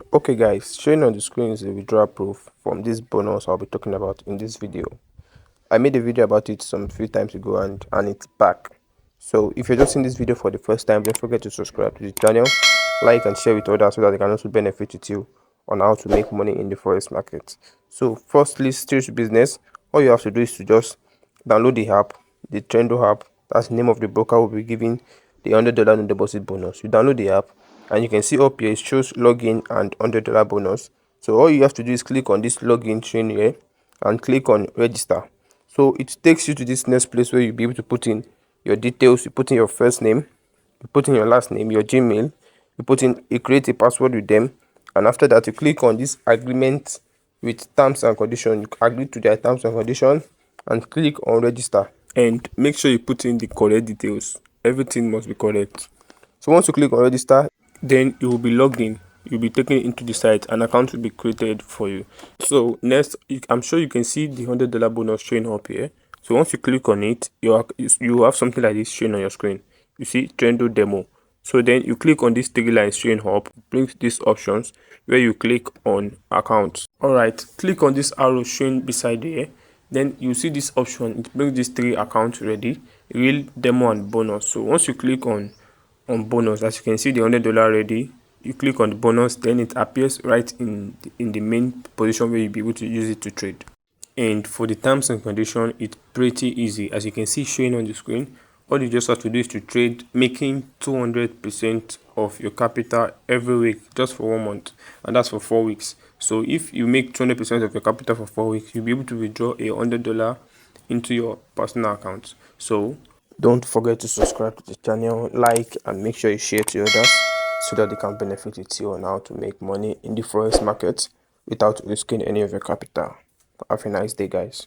Okay guys, showing on the screen is a withdrawal proof from this bonus I'll be talking about in this video. I made a video about it some few times ago and it's back. So if you're just seeing this video for the first time, don't forget to subscribe to the channel, like and share with others so that they can also benefit with you on how to make money in the forex market. So firstly, straight to business. All you have to do is to just download the app, the Trendo app. That's the name of the broker will be giving the $100 no deposit bonus. You download the app and you can see up here it shows login and $100 bonus. So all you have to do is click on this login screen here and click on register. So it takes you to this next place where you'll be able to put in your details. You put in your first name, you put in your last name, your Gmail, you create a password with them, and after that you click on this agreement with terms and conditions. You agree to their terms and conditions and click on register, and make sure you put in the correct details. Everything must be correct. So once you click on register, then you will be logged in. You'll be taken into the site. An account will be created for you. So next, I'm sure you can see the $100 bonus showing up here. So once you click on it, you have something like this showing on your screen. You see Trendo demo. So then you click on these three lines showing up, brings these options where you click on accounts. Alright, click on this arrow showing beside here. Then you see this option, it brings these three accounts ready, real, demo and bonus. So once you click on bonus, as you can see the $100 ready, you click on the bonus, then it appears right in the main position where you'll be able to use it to trade. And for the terms and condition, it's pretty easy. As you can see showing on the screen, all you just have to do is to trade, making 200% of your capital every week just for 1 month, and that's for 4 weeks. So if you make 200% of your capital for 4 weeks, you'll be able to withdraw $100 into your personal account. So don't forget to subscribe to the channel, like, and make sure you share to others so that they can benefit with you on how to make money in the forex market without risking any of your capital. Have a nice day, guys.